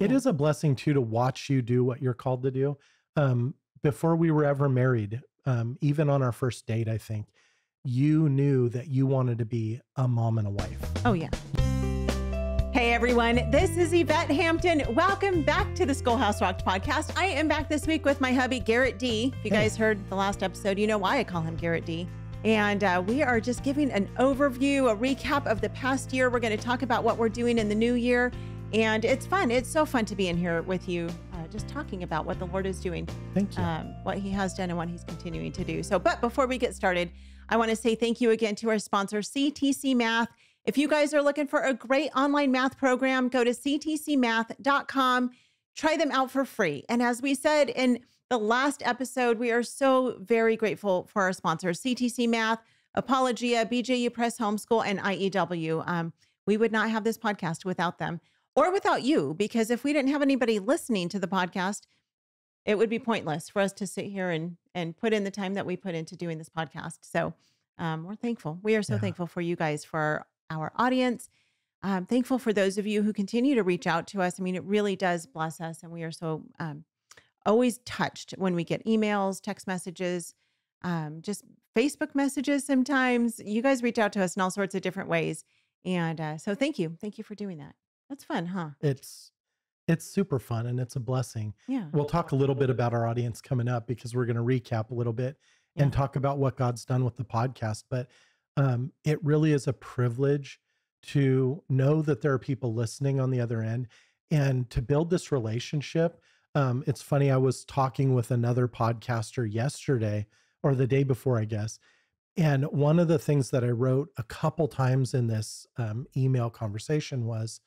It is a blessing too to watch you do what you're called to do. Before we were ever married, even on our first date, I think you knew that you wanted to be a mom and a wife. Oh, yeah. Hey, everyone. This is Yvette Hampton. Welcome back to the Schoolhouse Rocked podcast. I am back this week with my hubby, Garritt D. If you guys heard the last episode, you know why I call him Garritt D. And we are just giving an overview, a recap of the past year. We're going to talk about what we're doing in the new year. And it's fun. It's so fun to be in here with you, just talking about what the Lord is doing. Thank you. What he has done and what he's continuing to do. So, but before we get started, I want to say thank you again to our sponsor, CTC Math. If you guys are looking for a great online math program, go to ctcmath.com. Try them out for free. And as we said in the last episode, we are so very grateful for our sponsors, CTC Math, Apologia, BJU Press Homeschool, and IEW. We would not have this podcast without them or without you, because if we didn't have anybody listening to the podcast, it would be pointless for us to sit here and put in the time that we put into doing this podcast. So we're thankful. We are so thankful for you guys, for our audience. I'm thankful for those of you who continue to reach out to us. I mean, it really does bless us. And we are so always touched when we get emails, text messages, just Facebook messages sometimes. You guys reach out to us in all sorts of different ways. And so thank you. Thank you for doing that. That's fun, huh? It's super fun and it's a blessing. Yeah. We'll talk a little bit about our audience coming up because we're going to recap a little bit and talk about what God's done with the podcast. But it really is a privilege to know that there are people listening on the other end and to build this relationship. It's funny, I was talking with another podcaster yesterday or the day before, I guess. And one of the things that I wrote a couple times in this email conversation was,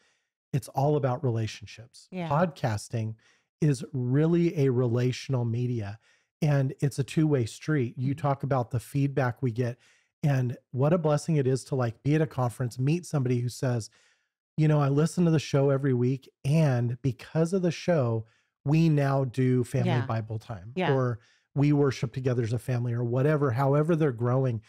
it's all about relationships. Yeah. Podcasting is really a relational media and it's a two-way street. You talk about the feedback we get and what a blessing it is to like be at a conference, meet somebody who says, you know, I listen to the show every week and because of the show, we now do family Bible time or we worship together as a family or whatever, however they're growing.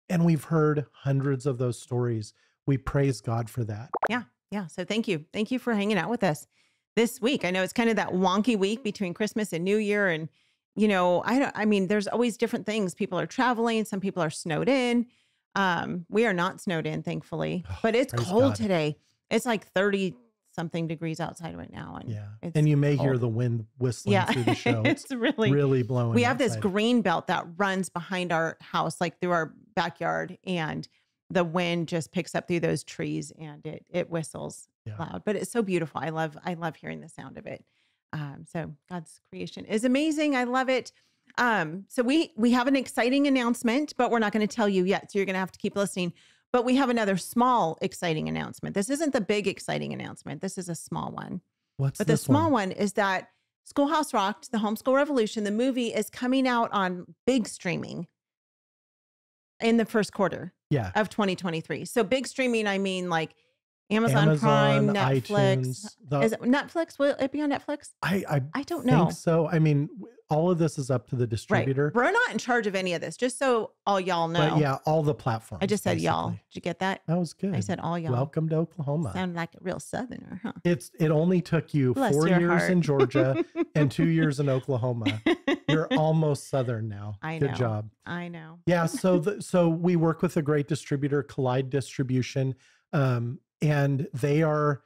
And we've heard hundreds of those stories. We praise God for that. Yeah. Yeah. So thank you. Thank you for hanging out with us this week. I know it's kind of that wonky week between Christmas and New Year. And, you know, I mean, there's always different things. People are traveling. Some people are snowed in. We are not snowed in, thankfully, but it's cold today. It's like 30 something degrees outside right now. And and you may cold. hear the wind whistling through the show. It's really blowing. We have outside. this green belt that runs behind our house, like through our backyard, and the wind just picks up through those trees and it whistles loud, but it's so beautiful. I love hearing the sound of it. So God's creation is amazing. I love it. So we have an exciting announcement, but we're not going to tell you yet. So you're going to have to keep listening, but we have another small, exciting announcement. This isn't the big, exciting announcement. This is a small one. But the small one is that Schoolhouse Rocked, the Homeschool Revolution, the movie is coming out on big streaming in the first quarter of 2023. So big streaming, I mean like Amazon Prime, Netflix. Is it Netflix? Will it be on Netflix? I don't know. Think so. I mean, all of this is up to the distributor. Right. We're not in charge of any of this, just so all y'all know. But yeah, all the platforms. I just said basically. Y'all. Did you get that? That was good. I said all y'all. Welcome to Oklahoma. Sound like a real Southerner, huh? It only took you Bless 4 your years heart. in Georgia and 2 years in Oklahoma. You're almost Southern now. I know. Good job. I know. Yeah. So we work with a great distributor, Collide Distribution, and they are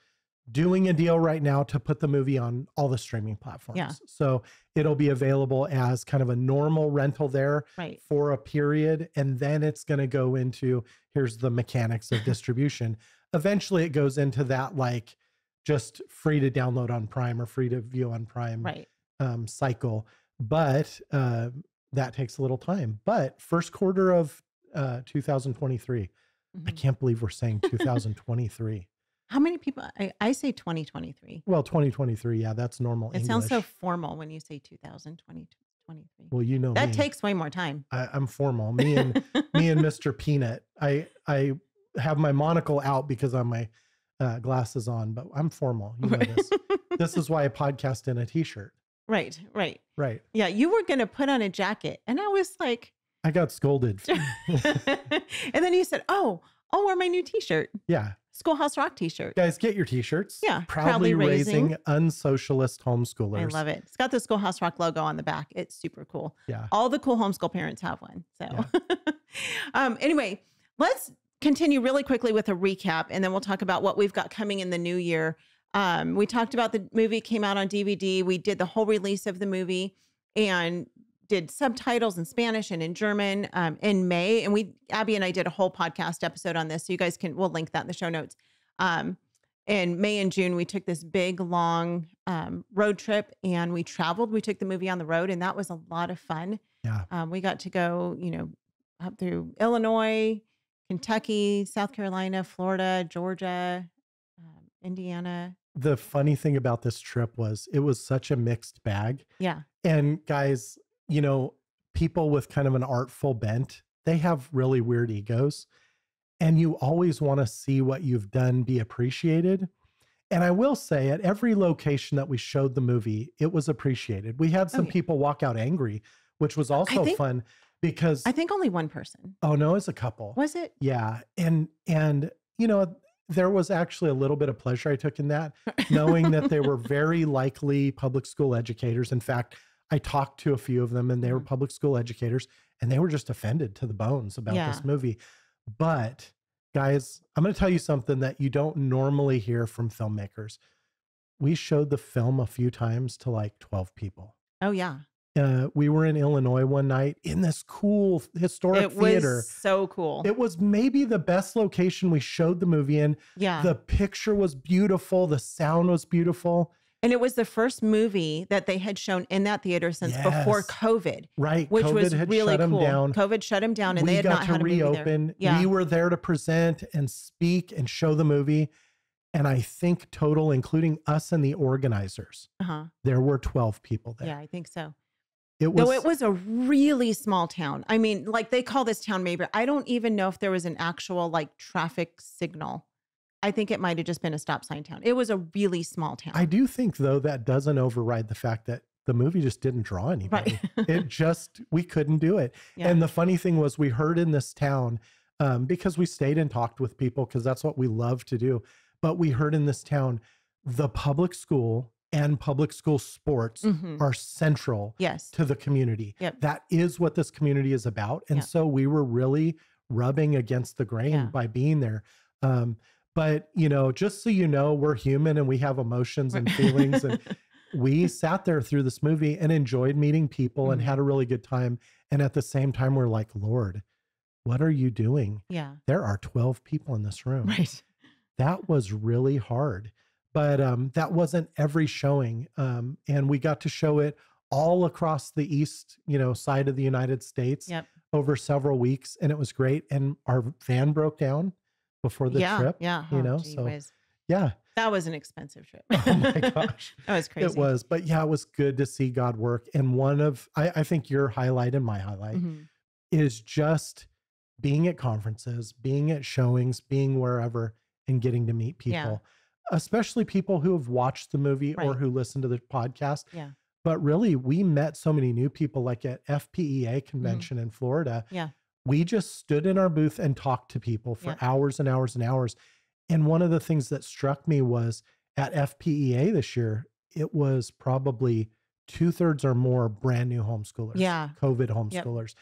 doing a deal right now to put the movie on all the streaming platforms. Yeah. So it'll be available as kind of a normal rental there for a period. And then it's going to go into, here's the mechanics of distribution. Eventually it goes into that, like just free to download on Prime or free to view on Prime cycle. But that takes a little time. But first quarter of 2023, I can't believe we're saying 2023. How many people? I say 2023. Well, 2023. Yeah, that's normal English. It sounds so formal when you say 2023. Well, you know, that takes way more time. I'm formal. Me and Mr. Peanut. I have my monocle out because I have my glasses on, but I'm formal. You know this. This is why I podcast in a t-shirt. Right. Yeah, you were going to put on a jacket, and I was like, I got scolded. and then you said, "Oh, I'll wear my new t-shirt. Yeah. Schoolhouse Rock t-shirt. Guys, get your t-shirts. Yeah. Proudly raising unsocialist homeschoolers. I love it. It's got the Schoolhouse Rock logo on the back. It's super cool. Yeah. All the cool homeschool parents have one. So anyway, let's continue really quickly with a recap, and then we'll talk about what we've got coming in the new year. We talked about the movie came out on DVD. We did the whole release of the movie and did subtitles in Spanish and in German in May. And Abby and I did a whole podcast episode on this. So you guys we'll link that in the show notes. In May and June, we took this big, long road trip and we traveled. We took the movie on the road, and that was a lot of fun. Yeah. We got to go, up through Illinois, Kentucky, South Carolina, Florida, Georgia, Indiana. The funny thing about this trip was it was such a mixed bag. Yeah. And guys, people with kind of an artful bent, they have really weird egos. And you always want to see what you've done be appreciated. And I will say, at every location that we showed the movie, it was appreciated. We had some people walk out angry, which was also fun because I think only one person. Oh no, it's a couple. Was it? Yeah. And there was actually a little bit of pleasure I took in that, knowing that they were very likely public school educators. In fact, I talked to a few of them and they were public school educators, and they were just offended to the bones about this movie. But guys, I'm going to tell you something that you don't normally hear from filmmakers. We showed the film a few times to like 12 people. Oh yeah. We were in Illinois one night in this cool historic theater. It was so cool. It was maybe the best location we showed the movie in. Yeah. The picture was beautiful. The sound was beautiful. And it was the first movie that they had shown in that theater since before COVID. Right. Which COVID was had really shut cool. them down. COVID shut them down, and We they had got not to had a movie reopen. there. Yeah. We were there to present and speak and show the movie. And I think total, including us and the organizers, there were 12 people there. Yeah, I think so. It was a really small town. I mean, like they call this town Mayberry. I don't even know if there was an actual like traffic signal. I think it might have just been a stop sign town. It was a really small town. I do think, though, that doesn't override the fact that the movie just didn't draw anybody. Right. We couldn't do it. Yeah. And the funny thing was, we heard in this town, because we stayed and talked with people, because that's what we love to do. But we heard in this town, the public school and public school sports are central to the community. Yep. That is what this community is about. And so we were really rubbing against the grain by being there. But, just so you know, we're human and we have emotions and feelings. And we sat there through this movie and enjoyed meeting people and had a really good time. And at the same time, we're like, Lord, what are you doing? Yeah. There are 12 people in this room. Right. That was really hard. But that wasn't every showing. And we got to show it all across the east, side of the United States over several weeks. And it was great. And our van broke down before the trip. Yeah. That was an expensive trip. Oh my gosh. That was crazy. It was. But yeah, it was good to see God work. And I think your highlight and my highlight is just being at conferences, being at showings, being wherever, and getting to meet people, especially people who have watched the movie or who listen to the podcast. Yeah. But really, we met so many new people, like at FPEA convention in Florida. Yeah. We just stood in our booth and talked to people for hours and hours and hours. And one of the things that struck me was at FPEA this year, it was probably 2/3 or more brand new homeschoolers, COVID homeschoolers.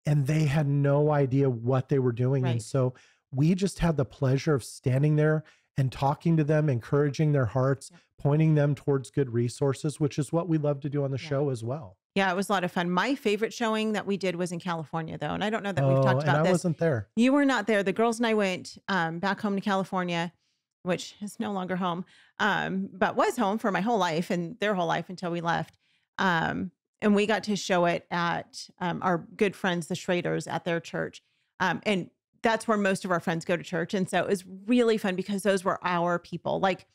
And they had no idea what they were doing. And so we just had the pleasure of standing there and talking to them, encouraging their hearts, pointing them towards good resources, which is what we love to do on the show as well. Yeah, it was a lot of fun. My favorite showing that we did was in California, though. And I don't know that we've talked about this. I wasn't there. You were not there. The girls and I went back home to California, which is no longer home, but was home for my whole life and their whole life until we left. And we got to show it at our good friends, the Schraders, at their church. And that's where most of our friends go to church. And so it was really fun because those were our people. Like,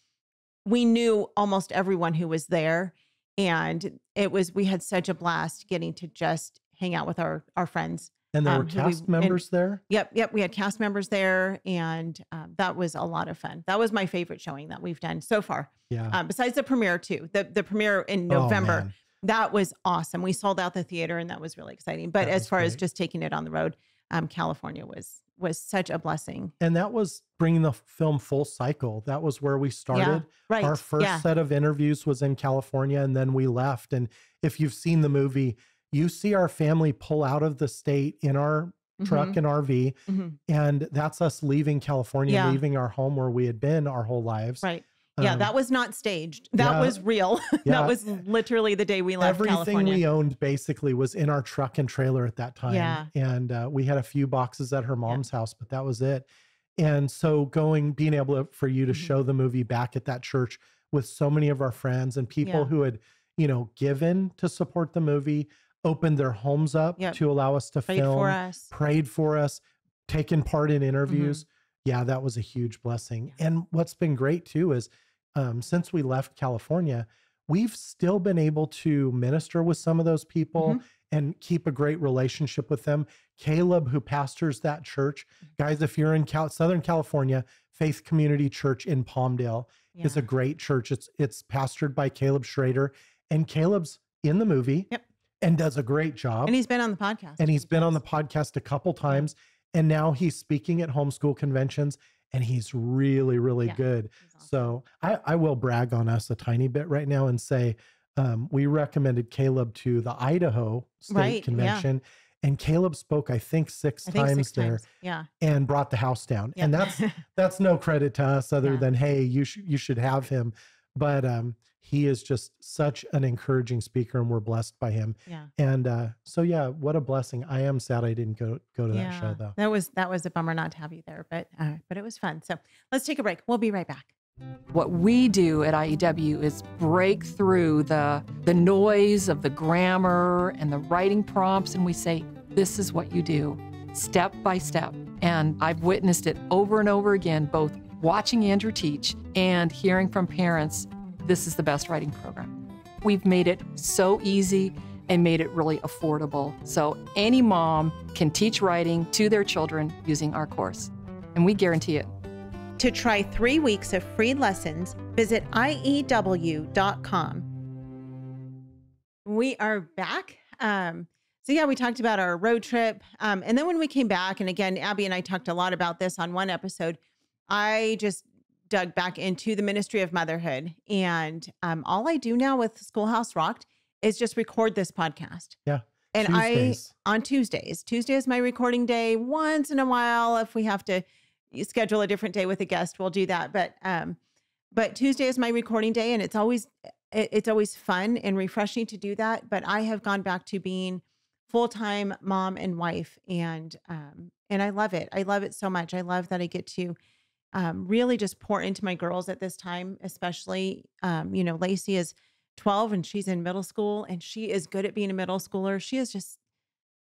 we knew almost everyone who was there. And we had such a blast getting to just hang out with our friends. And there were cast members there? Yep. We had cast members there. And that was a lot of fun. That was my favorite showing that we've done so far. Yeah. Besides the premiere too, the premiere in November, that was awesome. We sold out the theater and that was really exciting. But as far as just taking it on the road, California was was such a blessing. And that was bringing the film full cycle. That was where we started. Right. Our first set of interviews was in California, and then we left. And if you've seen the movie, you see our family pull out of the state in our truck and RV. And that's us leaving California, leaving our home where we had been our whole lives. Right. Yeah, that was not staged. That was real. That was literally the day we left California. Everything we owned basically was in our truck and trailer at that time. Yeah. And we had a few boxes at her mom's house, but that was it. And so being able for you to show the movie back at that church with so many of our friends and people who had, given to support the movie, opened their homes up to allow us to film, prayed for us, taken part in interviews. Yeah, that was a huge blessing. And what's been great too is since we left California, we've still been able to minister with some of those people and keep a great relationship with them. Caleb, who pastors that church, guys, if you're in Southern California, Faith Community Church in Palmdale is a great church. It's pastored by Caleb Schrader, and Caleb's in the movie and does a great job. And he's been on the podcast. And he's been on the podcast a couple times. And now he's speaking at homeschool conventions, and he's really, really good. Awesome. So I will brag on us a tiny bit right now and say, we recommended Caleb to the Idaho State Convention, and Caleb spoke, I think, six times there, and brought the house down. And that's no credit to us other than, hey, you should have him. But he is just such an encouraging speaker, and we're blessed by him. Yeah. And so, what a blessing. I am sad I didn't go to that show, though. That was a bummer not to have you there, but it was fun. So let's take a break. We'll be right back. What we do at IEW is break through the noise of the grammar and the writing prompts, and we say, this is what you do, step by step. And I've witnessed it over and over again, both watching Andrew teach and hearing from parents, this is the best writing program. We've made it so easy and made it really affordable. So any mom can teach writing to their children using our course, and we guarantee it. To try 3 weeks of free lessons, visit IEW.com. We are back. So we talked about our road trip. And then when we came back, and again, Abby and I talked a lot about this on one episode, I just dug back into the ministry of motherhood. And all I do now with Schoolhouse Rocked is just record this podcast. Yeah. And on Tuesdays. Tuesday is my recording day. Once in a while, if we have to schedule a different day with a guest, we'll do that. But Tuesday is my recording day, and it's always fun and refreshing to do that. But I have gone back to being full-time mom and wife, and I love it. I love it so much. I love that I get to really just pour into my girls at this time, especially, Lacey is 12 and she's in middle school, and she is good at being a middle schooler.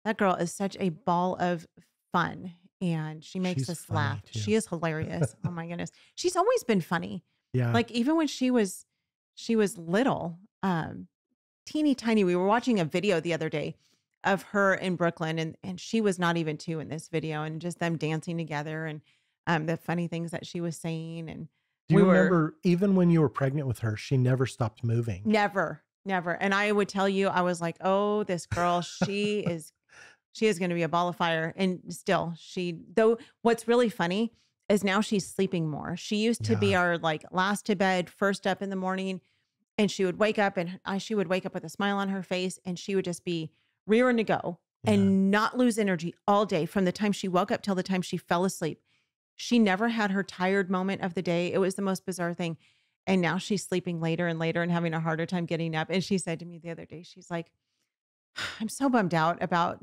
That girl is such a ball of fun, and she's us laugh. Too. She is hilarious. Oh my goodness. She's always been funny. Yeah. Like even when she was little, teeny tiny, we were watching a video the other day of her in Brooklyn, and she was not even 2 in this video, and just them dancing together, and the funny things that she was saying. And do you remember, even when you were pregnant with her, she never stopped moving? Never. And I would tell you, I was like, oh, this girl, she is going to be a ball of fire. And still though what's really funny is now she's sleeping more. She used to be our last to bed, first up in the morning, and she would wake up, and she would wake up with a smile on her face, and she would just be rearing to go and not lose energy all day from the time she woke up till the time she fell asleep. She never had her tired moment of the day. It was the most bizarre thing. And now she's sleeping later and later and having a harder time getting up. And she said to me the other day, she's like, I'm so bummed out about,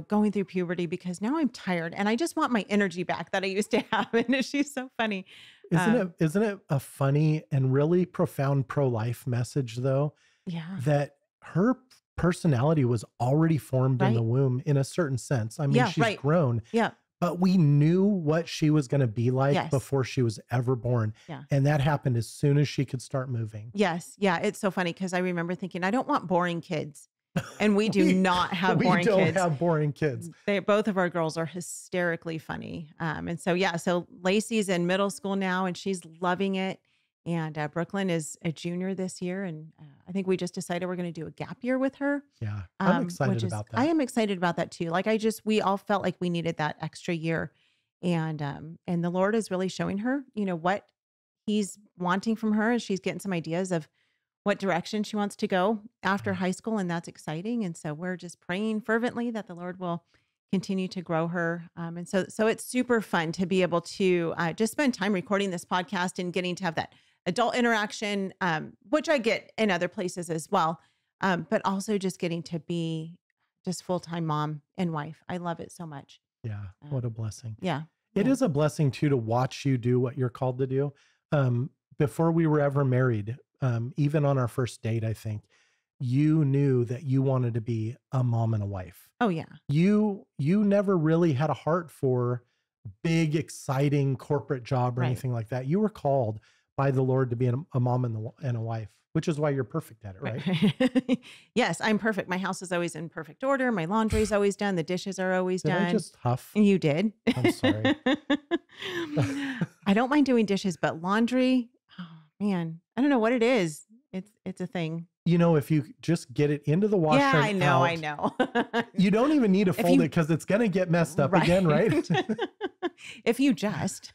going through puberty, because now I'm tired and I just want my energy back that I used to have. And she's so funny. Isn't it a funny and really profound pro-life message, though? Yeah. That her personality was already formed in the womb in a certain sense. I mean, she's grown. Yeah. But we knew what she was going to be like before she was ever born. Yeah. And that happened as soon as she could start moving. Yes. Yeah. It's so funny, because I remember thinking, I don't want boring kids. And we do not have boring kids. We don't have boring kids. Both of our girls are hysterically funny. And so Lacey's in middle school now, and she's loving it. And Brooklyn is a junior this year. And I think we just decided we're going to do a gap year with her. Yeah. I'm excited about that. I am excited about that too. We all felt like we needed that extra year. And the Lord is really showing her, what he's wanting from her as she's getting some ideas of what direction she wants to go after high school. And that's exciting. And so we're just praying fervently that the Lord will continue to grow her. And so it's super fun to be able to just spend time recording this podcast and getting to have that adult interaction, which I get in other places as well. But also just getting to be just full-time mom and wife. I love it so much. Yeah. What a blessing. Yeah. It is a blessing too, to watch you do what you're called to do. Before we were ever married, even on our first date, I think you knew that you wanted to be a mom and a wife. Oh yeah. You never really had a heart for big, exciting corporate job or Right. anything like that. You were called by the Lord to be a mom and a wife, which is why you're perfect at it, right? Yes, I'm perfect. My house is always in perfect order. My laundry's always done. The dishes are always Did done. I just huff? You did. I'm sorry. I don't mind doing dishes, but laundry, oh man, I don't know what it is. It's a thing. If you just get it into the washer, Yeah, I and know. out, I know. you don't even need to fold it because it's going to get messed up again, right? If you just,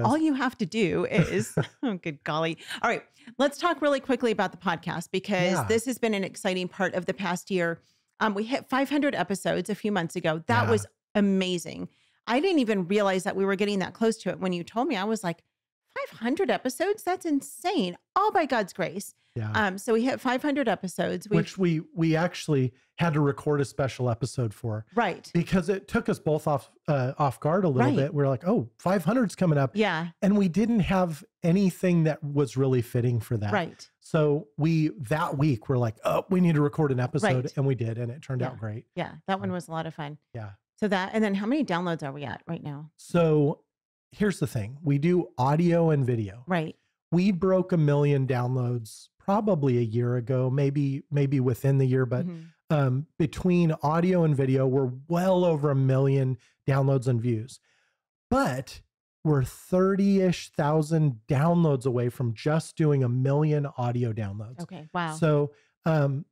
all you have to do is, oh, good golly. All right, let's talk really quickly about the podcast, because this has been an exciting part of the past year. We hit 500 episodes a few months ago. That was amazing. I didn't even realize that we were getting that close to it. When you told me, I was like, 500 episodes? That's insane. All by God's grace. Yeah. So we hit 500 episodes. Which we actually had to record a special episode for. Right. Because it took us both off guard a little bit. We're like, oh, 500's coming up. Yeah. And we didn't have anything that was really fitting for that. Right. So that week we're like, oh, we need to record an episode. Right. And we did. And it turned out great. Yeah. That one was a lot of fun. Yeah. So and then how many downloads are we at right now? So here's the thing. We do audio and video. Right. We broke 1 million downloads probably a year ago, maybe within the year, but between audio and video, we're well over 1 million downloads and views. But we're 30-ish thousand downloads away from just doing 1 million audio downloads. Okay. Wow. So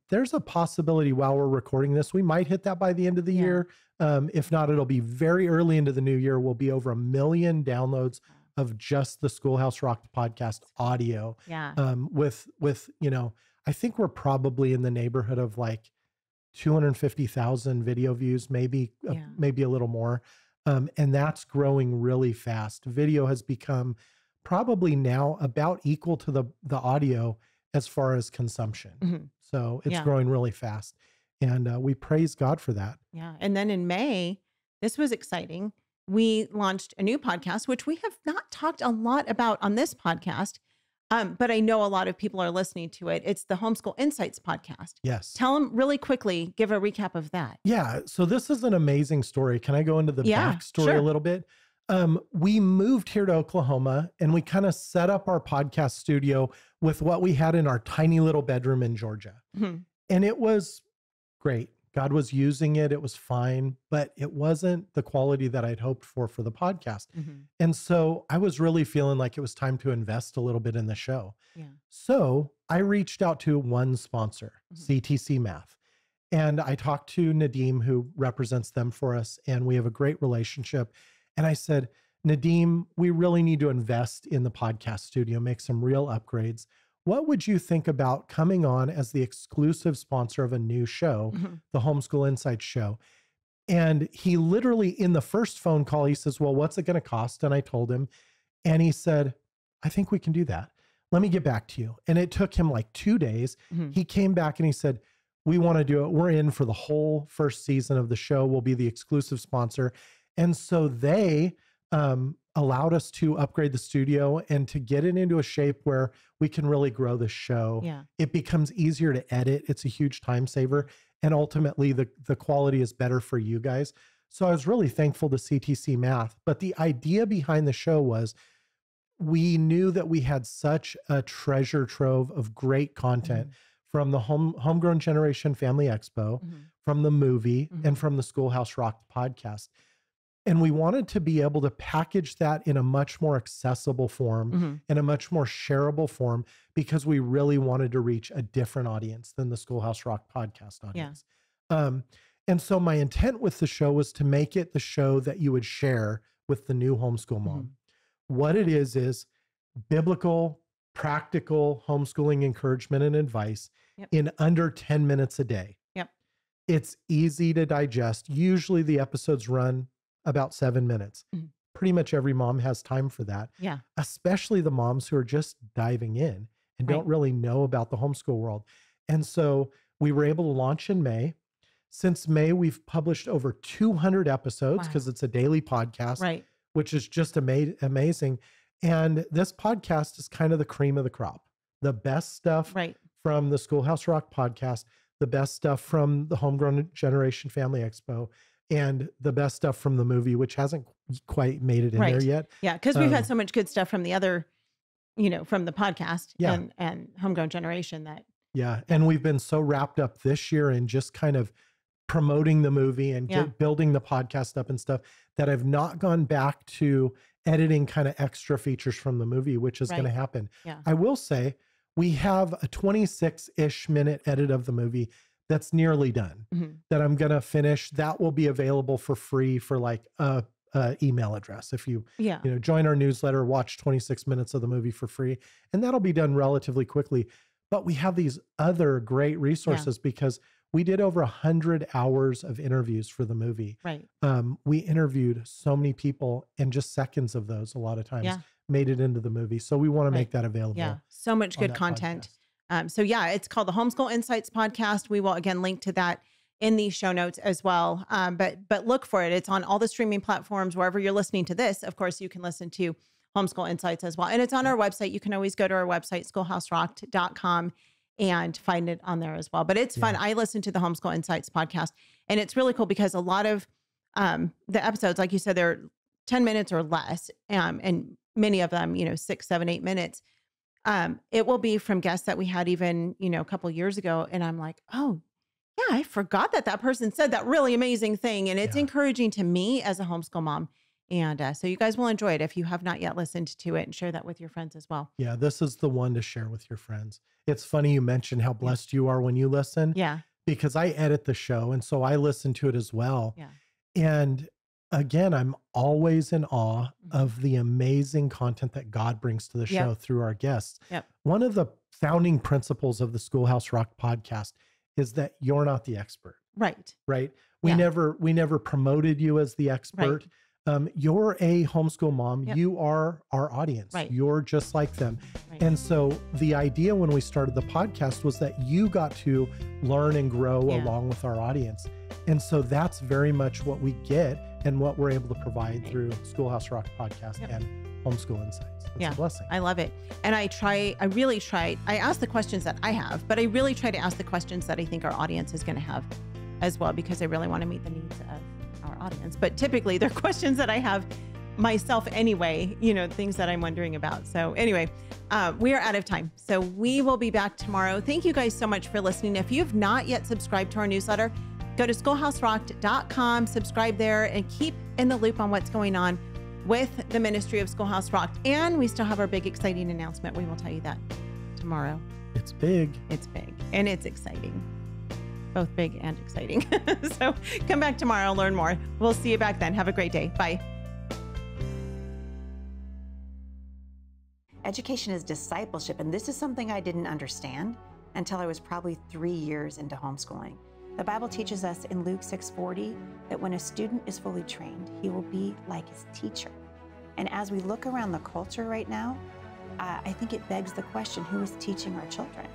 there's a possibility while we're recording this, we might hit that by the end of the year. If not, it'll be very early into the new year. We'll be over 1 million downloads of just the Schoolhouse Rocked podcast audio. Yeah. With I think we're probably in the neighborhood of like 250,000 video views, maybe a little more. And that's growing really fast. Video has become probably now about equal to the audio as far as consumption. So it's growing really fast. And we praise God for that. Yeah. And then in May, this was exciting. We launched a new podcast, which we have not talked a lot about on this podcast, but I know a lot of people are listening to it. It's the Homeschool Insights podcast. Yes. Tell them really quickly, give a recap of that. Yeah. So this is an amazing story. Can I go into the backstory a little bit? We moved here to Oklahoma and we kind of set up our podcast studio with what we had in our tiny little bedroom in Georgia. And it was great. God was using it. It was fine, but it wasn't the quality that I'd hoped for the podcast. And so I was really feeling like it was time to invest a little bit in the show. Yeah. So I reached out to one sponsor, CTC Math. And I talked to Nadeem, who represents them for us, and we have a great relationship. And I said, Nadeem, we really need to invest in the podcast studio, make some real upgrades. What would you think about coming on as the exclusive sponsor of a new show, the Homeschool Insights show? And he literally, in the first phone call, he says, well, what's it going to cost? And I told him, and he said, I think we can do that. Let me get back to you. And it took him like 2 days. He came back and he said, we want to do it. We're in for the whole first season of the show. We'll be the exclusive sponsor. And so they allowed us to upgrade the studio and to get it into a shape where we can really grow the show. Yeah. It becomes easier to edit. It's a huge time saver. And ultimately the quality is better for you guys. So I was really thankful to CTC Math. But the idea behind the show was we knew that we had such a treasure trove of great content from the Homegrown Generation Family Expo, from the movie, and from the Schoolhouse Rocked podcast. And we wanted to be able to package that in a much more accessible form, in a much more shareable form, because we really wanted to reach a different audience than the Schoolhouse Rocked podcast audience. And so my intent with the show was to make it the show that you would share with the new homeschool mom. What it is biblical, practical homeschooling encouragement and advice in under 10 minutes a day. It's easy to digest. Usually the episodes run about 7 minutes. Pretty much every mom has time for that. Especially the moms who are just diving in and don't really know about the homeschool world. And so we were able to launch in May. Since May, we've published over 200 episodes because it's a daily podcast, which is just amazing. And this podcast is kind of the cream of the crop. The best stuff from the Schoolhouse Rocked podcast, the best stuff from the Homegrown Generation Family Expo, and the best stuff from the movie, which hasn't quite made it in there yet. Yeah, because we've had so much good stuff from the other, from the podcast and Homegrown Generation that. And we've been so wrapped up this year in just kind of promoting the movie and building the podcast up and stuff that I've not gone back to editing kind of extra features from the movie, which is going to happen. I will say we have a 26-ish minute edit of the movie that's nearly done that I'm going to finish. That will be available for free for like a email address. If you, join our newsletter, watch 26 minutes of the movie for free, and that'll be done relatively quickly. But we have these other great resources because we did over 100 hours of interviews for the movie. We interviewed so many people, and just seconds of those a lot of times made it into the movie. So we want to make that available. So much good content. It's called the Homeschool Insights Podcast. We will again link to that in the show notes as well. But look for it. It's on all the streaming platforms, wherever you're listening to this. Of course, you can listen to Homeschool Insights as well. And it's on our website. You can always go to our website, schoolhouserocked.com, and find it on there as well. But it's fun. I listen to the Homeschool Insights podcast, and it's really cool because a lot of the episodes, like you said, they're 10 minutes or less. And many of them, 6, 7, 8 minutes. It will be from guests that we had even, a couple of years ago. And I'm like, oh yeah, I forgot that person said that really amazing thing. And it's encouraging to me as a homeschool mom. And so you guys will enjoy it if you have not yet listened to it, and share that with your friends as well. Yeah, this is the one to share with your friends. It's funny you mentioned how blessed you are when you listen. Because I edit the show, and so I listen to it as well. And again, I'm always in awe of the amazing content that God brings to the show through our guests. One of the founding principles of the Schoolhouse Rocked podcast is that you're not the expert. Right. We never promoted you as the expert. You're a homeschool mom. You are our audience. You're just like them. And so the idea when we started the podcast was that you got to learn and grow along with our audience. And so that's very much what we get and what we're able to provide through Schoolhouse Rocked podcast and Homeschool Insights. It's a blessing. I love it. And I really try. I ask the questions that I have, but I really try to ask the questions that I think our audience is going to have as well, because I really want to meet the needs of our audience. But typically they're questions that I have myself anyway, things that I'm wondering about. So anyway, we are out of time. So we will be back tomorrow. Thank you guys so much for listening. If you've not yet subscribed to our newsletter, go to schoolhouserocked.com, subscribe there, and keep in the loop on what's going on with the ministry of Schoolhouse Rocked. And we still have our big, exciting announcement. We will tell you that tomorrow. It's big. It's big. And it's exciting. Both big and exciting. So come back tomorrow, learn more. We'll see you back then. Have a great day. Bye. Education is discipleship, and this is something I didn't understand until I was probably 3 years into homeschooling. The Bible teaches us in Luke 6:40 that when a student is fully trained, he will be like his teacher. And as we look around the culture right now, I think it begs the question, who is teaching our children?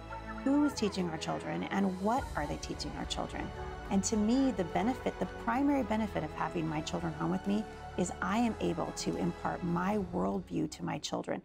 Who is teaching our children, and what are they teaching our children? And to me, the primary benefit of having my children home with me is I am able to impart my worldview to my children